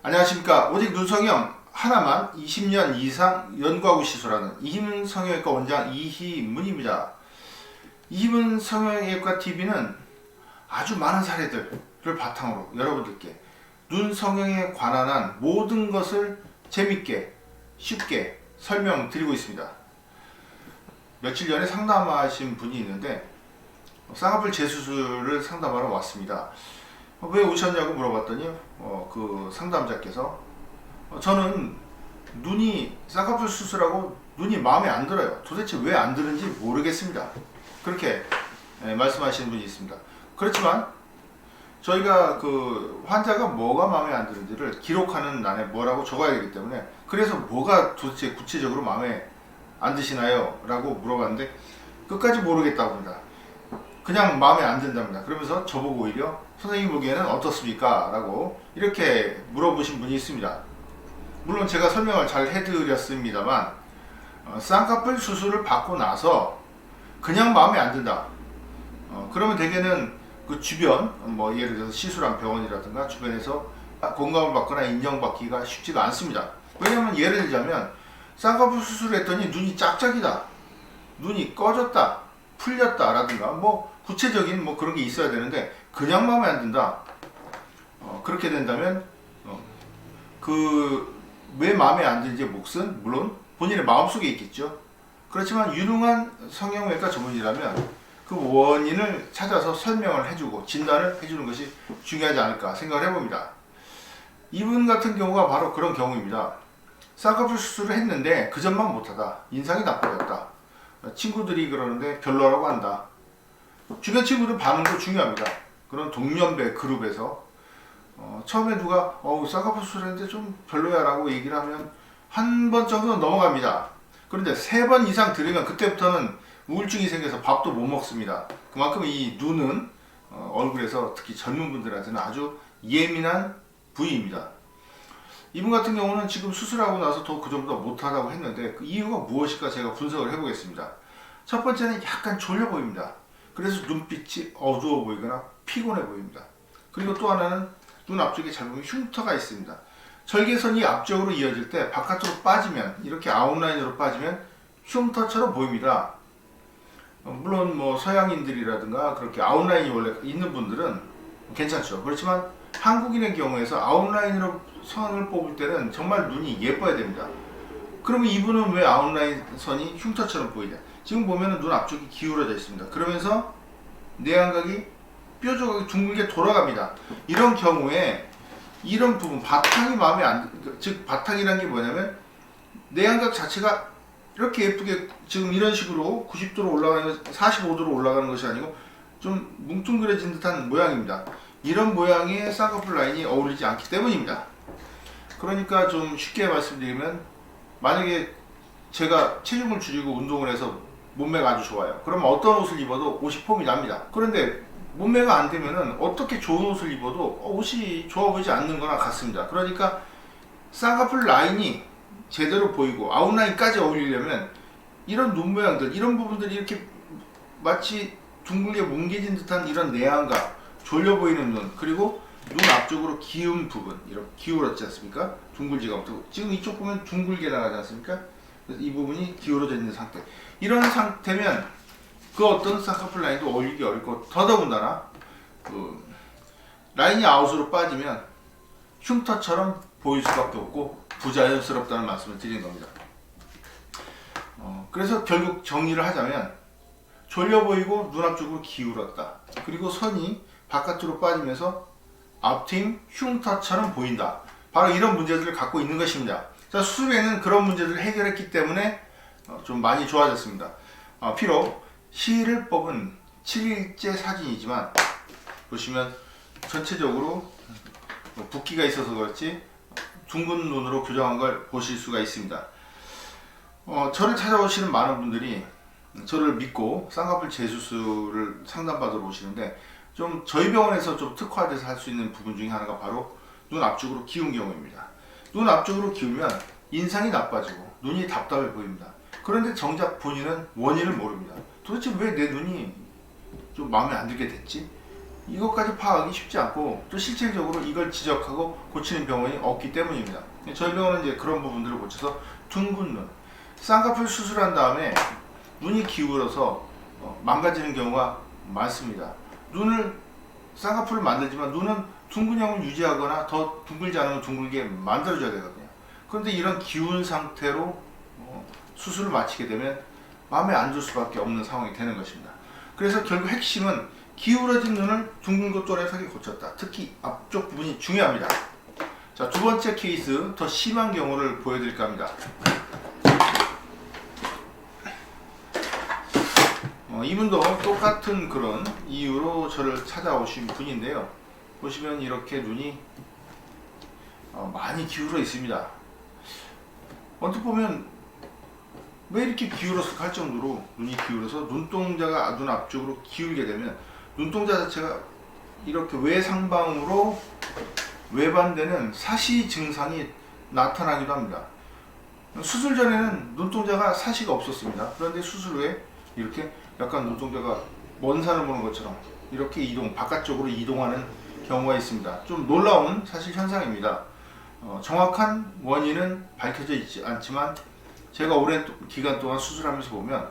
안녕하십니까. 오직 눈성형 하나만 20년 이상 연구하고 시술하는 이희문 성형외과 원장 이희문입니다. 이희문 성형외과 TV는 아주 많은 사례들을 바탕으로 여러분들께 눈 성형에 관한 모든 것을 재밌게 쉽게 설명드리고 있습니다. 며칠 전에 상담하신 분이 있는데 쌍꺼풀 재수술을 상담하러 왔습니다. 왜 오셨냐고 물어봤더니 그 상담자께서 저는 눈이 쌍꺼풀 수술하고 눈이 마음에 안 들어요. 도대체 왜 안 드는지 모르겠습니다. 그렇게 말씀하시는 분이 있습니다. 그렇지만 저희가 그 환자가 뭐가 마음에 안 드는지를 기록하는 난에 뭐라고 적어야 되기 때문에, 그래서 뭐가 도대체 구체적으로 마음에 안 드시나요? 라고 물어봤는데 끝까지 모르겠다고 합니다. 그냥 마음에 안 든답니다. 그러면서 저보고 오히려 선생님 보기에는 어떻습니까? 라고 이렇게 물어보신 분이 있습니다. 물론 제가 설명을 잘 해드렸습니다만 쌍꺼풀 수술을 받고 나서 그냥 마음에 안 든다. 그러면 대개는 그 주변, 뭐 예를 들어서 시술한 병원이라든가 주변에서 공감을 받거나 인정받기가 쉽지가 않습니다. 왜냐하면 예를 들자면 쌍꺼풀 수술을 했더니 눈이 짝짝이다, 눈이 꺼졌다, 풀렸다 라든가 뭐 구체적인 뭐 그런 게 있어야 되는데 그냥 마음에 안 든다. 그렇게 된다면 그 왜 마음에 안 드는지 몫은 물론 본인의 마음속에 있겠죠. 그렇지만 유능한 성형외과 전문의라면 그 원인을 찾아서 설명을 해주고 진단을 해주는 것이 중요하지 않을까 생각을 해봅니다. 이분 같은 경우가 바로 그런 경우입니다. 쌍꺼풀 수술을 했는데 그 점만 못하다, 인상이 나빠졌다, 친구들이 그러는데 별로라고 한다. 주변 친구들 반응도 중요합니다. 그런 동년배 그룹에서 처음에 누가 쌍꺼풀 수술했는데 좀 별로야 라고 얘기를 하면 한 번 정도는 넘어갑니다. 그런데 3번 이상 들으면 그때부터는 우울증이 생겨서 밥도 못 먹습니다. 그만큼 이 눈은 얼굴에서 특히 젊은 분들한테는 아주 예민한 부위입니다. 이분 같은 경우는 지금 수술하고 나서 더 그 정도 못하다고 했는데 그 이유가 무엇일까 제가 분석을 해보겠습니다. 첫 번째는 약간 졸려 보입니다. 그래서 눈빛이 어두워 보이거나 피곤해 보입니다. 그리고 또 하나는 눈 앞쪽에 잘 보면 흉터가 있습니다. 절개선이 앞쪽으로 이어질 때 바깥으로 빠지면, 이렇게 아웃라인으로 빠지면 흉터처럼 보입니다. 물론 뭐 서양인들이라든가 그렇게 아웃라인이 원래 있는 분들은 괜찮죠. 그렇지만 한국인의 경우에서 아웃라인으로 선을 뽑을 때는 정말 눈이 예뻐야 됩니다. 그러면 이분은 왜 아웃라인 선이 흉터처럼 보이냐? 지금 보면 눈 앞쪽이 기울어져 있습니다. 그러면서 내안각이 뾰족하게 둥글게 돌아갑니다. 이런 경우에 이런 부분, 바탕이 마음에 안, 즉 바탕이란 게 뭐냐면 내안각 자체가 이렇게 예쁘게 지금 이런 식으로 90도로 올라가는, 45도로 올라가는 것이 아니고 좀 뭉뚱그려진 듯한 모양입니다. 이런 모양의 쌍꺼풀 라인이 어울리지 않기 때문입니다. 그러니까 좀 쉽게 말씀드리면, 만약에 제가 체중을 줄이고 운동을 해서 몸매가 아주 좋아요. 그러면 어떤 옷을 입어도 옷이 폼이 납니다. 그런데 몸매가 안 되면은 어떻게 좋은 옷을 입어도 옷이 좋아 보이지 않는 거나 같습니다. 그러니까 쌍꺼풀 라인이 제대로 보이고 아웃라인까지 어울리려면 이런 눈 모양들, 이런 부분들이 이렇게 마치 둥글게 뭉개진 듯한 이런 내안각, 졸려 보이는 눈, 그리고 눈 앞쪽으로 기운 부분, 이렇게 기울었지 않습니까? 둥글지가 못하고 지금 이쪽 보면 둥글게 나가지 않습니까? 그래서 이 부분이 기울어져 있는 상태. 이런 상태면 그 어떤 쌍꺼풀 라인도 어울리기 어렵고, 더더군다나 그 라인이 아웃으로 빠지면 흉터처럼 보일 수밖에 없고 부자연스럽다는 말씀을 드리는 겁니다. 그래서 결국 정리를 하자면 졸려 보이고 눈 앞쪽으로 기울었다, 그리고 선이 바깥으로 빠지면서 앞팀 흉터처럼 보인다. 바로 이런 문제들을 갖고 있는 것입니다. 자, 수술에는 그런 문제들을 해결했기 때문에 좀 많이 좋아졌습니다. 비록 실을 뽑은 7일째 사진이지만 보시면 전체적으로 붓기가 있어서 그렇지 둥근 눈으로 교정한 걸 보실 수가 있습니다. 저를 찾아오시는 많은 분들이 저를 믿고 쌍꺼풀 재수술을 상담받으러 오시는데, 좀 저희 병원에서 좀 특화돼서 할 수 있는 부분 중에 하나가 바로 눈 앞쪽으로 기운 경우입니다. 눈 앞쪽으로 기우면 인상이 나빠지고 눈이 답답해 보입니다. 그런데 정작 본인은 원인을 모릅니다. 도대체 왜 내 눈이 좀 마음에 안 들게 됐지? 이것까지 파악하기 쉽지 않고 또 실질적으로 이걸 지적하고 고치는 병원이 없기 때문입니다. 저희 병원은 이제 그런 부분들을 고쳐서 둥근 눈, 쌍꺼풀 수술한 다음에 눈이 기울어서 망가지는 경우가 많습니다. 눈을 쌍꺼풀을 만들지만 눈은 둥근형을 유지하거나 더 둥글지 않으면 둥글게 만들어줘야 되거든요. 그런데 이런 기운 상태로 수술을 마치게 되면 마음에 안 들 수밖에 없는 상황이 되는 것입니다. 그래서 결국 핵심은 기울어진 눈을 둥근 것 또렷하게 고쳤다. 특히 앞쪽 부분이 중요합니다. 자, 두 번째 케이스, 더 심한 경우를 보여드릴까 합니다. 이분도 똑같은 그런 이유로 저를 찾아오신 분인데요. 보시면 이렇게 눈이 많이 기울어 있습니다. 언뜻 보면 왜 이렇게 기울었을까 할 정도로 눈이 기울어서 눈동자가 눈 앞쪽으로 기울게 되면 눈동자 자체가 이렇게 외상방으로 외반되는 사시 증상이 나타나기도 합니다. 수술 전에는 눈동자가 사시가 없었습니다. 그런데 수술 후에 이렇게 약간 눈동자가 먼 산을 보는 것처럼 이렇게 바깥쪽으로 이동하는 경우가 있습니다. 좀 놀라운 사실 현상입니다. 정확한 원인은 밝혀져 있지 않지만 제가 오랜 기간 동안 수술하면서 보면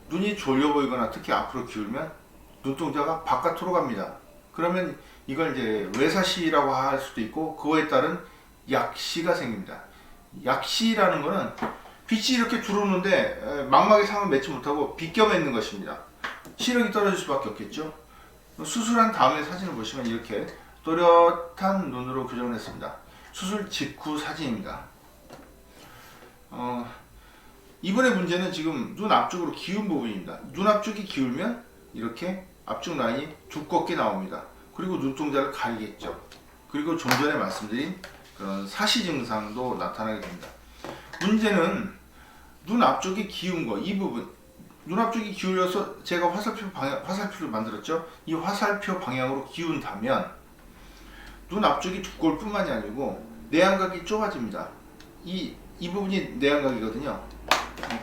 눈이 졸려 보이거나 특히 앞으로 기울면 눈동자가 바깥으로 갑니다. 그러면 이걸 이제 외사시라고 할 수도 있고 그거에 따른 약시가 생깁니다. 약시라는 거는 빛이 이렇게 들어오는데 망막에 상을 맺지 못하고 비껴 맺는 것입니다. 시력이 떨어질 수밖에 없겠죠. 수술한 다음에 사진을 보시면 이렇게 또렷한 눈으로 교정을 했습니다. 수술 직후 사진입니다. 이번의 문제는 지금 눈 앞쪽으로 기운 부분입니다. 눈 앞쪽이 기울면 이렇게 앞쪽 라인이 두껍게 나옵니다. 그리고 눈동자를 가리겠죠. 그리고 좀 전에 말씀드린 그런 사시 증상도 나타나게 됩니다. 문제는 눈 앞쪽이 기운 거, 이 부분. 눈 앞쪽이 기울여서 제가 화살표를 만들었죠. 이 화살표 방향으로 기운다면 눈 앞쪽이 두꺼울 뿐만이 아니고 내안각이 좁아집니다. 이 부분이 내안각이거든요.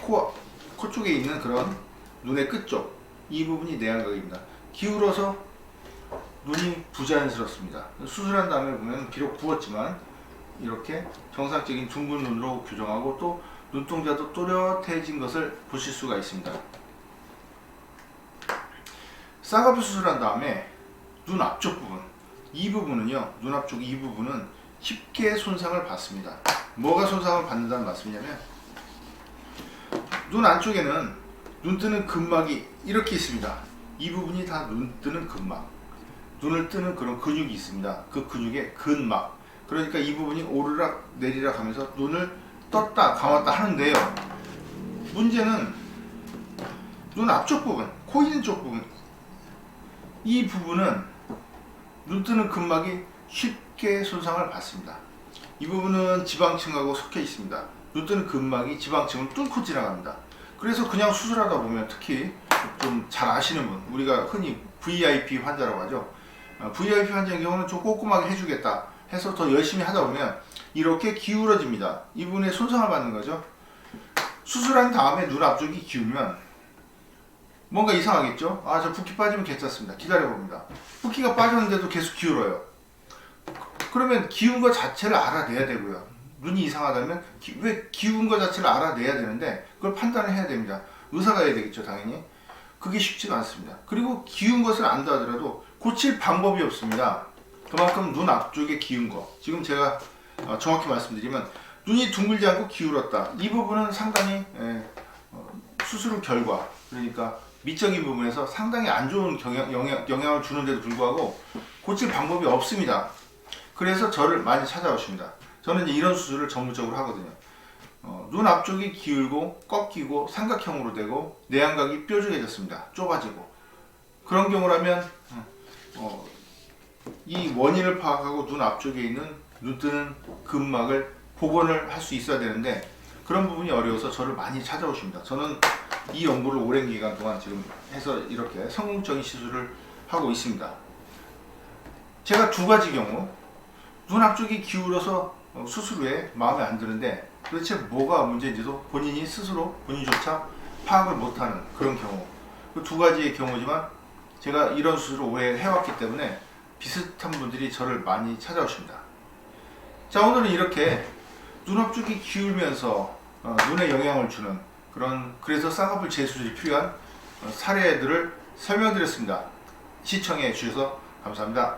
코 쪽에 있는 그런 눈의 끝쪽, 이 부분이 내안각입니다. 기울어서 눈이 부자연스럽습니다. 수술한 다음에 보면 비록 부었지만 이렇게 정상적인 둥근 눈으로 교정하고 또 눈동자도 또렷해진 것을 보실 수가 있습니다. 쌍꺼풀 수술한 다음에 눈 앞쪽 부분, 이 부분은요, 눈 앞쪽 이 부분은 쉽게 손상을 받습니다. 뭐가 손상을 받는다는 말씀이냐면 눈 안쪽에는 눈 뜨는 근막이 이렇게 있습니다. 이 부분이 다 눈 뜨는 근막, 눈을 뜨는 그런 근육이 있습니다. 그 근육의 근막, 그러니까 이 부분이 오르락 내리락 하면서 눈을 떴다 감았다 하는데요. 문제는 눈 앞쪽 부분, 코 있는 쪽 부분, 이 부분은 눈 뜨는 근막이 쉽게 손상을 받습니다. 이 부분은 지방층하고 섞여 있습니다. 눈 뜨는 근막이 지방층을 뚫고 지나갑니다. 그래서 그냥 수술하다 보면 특히 좀 잘 아시는 분, 우리가 흔히 VIP 환자라고 하죠. VIP 환자의 경우는 좀 꼼꼼하게 해주겠다 해서 더 열심히 하다 보면 이렇게 기울어집니다. 이 부분에 손상을 받는 거죠. 수술한 다음에 눈 앞쪽이 기울면 뭔가 이상하겠죠? 아, 저 붓기 빠지면 괜찮습니다. 기다려봅니다. 붓기가 빠졌는데도 계속 기울어요. 그러면 기운 것 자체를 알아내야 되고요. 눈이 이상하다면 왜 기운 것 자체를 알아내야 되는데 그걸 판단을 해야 됩니다. 의사가 해야 되겠죠, 당연히. 그게 쉽지가 않습니다. 그리고 기운 것을 안다 하더라도 고칠 방법이 없습니다. 그만큼 눈 앞쪽에 기운 거, 지금 제가 정확히 말씀드리면 눈이 둥글지 않고 기울었다. 이 부분은 상당히 수술 결과, 그러니까 미적인 부분에서 상당히 안 좋은 영향을 주는데도 불구하고 고칠 방법이 없습니다. 그래서 저를 많이 찾아오십니다. 저는 이제 이런 수술을 전문적으로 하거든요. 눈 앞쪽이 기울고 꺾이고 삼각형으로 되고 내안각이 뾰족해졌습니다. 좁아지고 그런 경우라면 이 원인을 파악하고 눈 앞쪽에 있는 눈 뜨는 근막을 복원을 할 수 있어야 되는데 그런 부분이 어려워서 저를 많이 찾아오십니다. 저는 이 연구를 오랜 기간 동안 지금 해서 이렇게 성공적인 시술을 하고 있습니다. 제가 두 가지 경우, 눈 앞쪽이 기울어서 수술 후에 마음에 안 드는데 도대체 뭐가 문제인지도 본인이 스스로 본인조차 파악을 못하는 그런 경우, 그 두 가지의 경우지만 제가 이런 수술을 오래 해왔기 때문에 비슷한 분들이 저를 많이 찾아오십니다. 자, 오늘은 이렇게 눈압쪽이 기울면서 눈에 영향을 주는 그래서 쌍꺼풀 재수술이 필요한 사례들을 설명드렸습니다. 시청해 주셔서 감사합니다.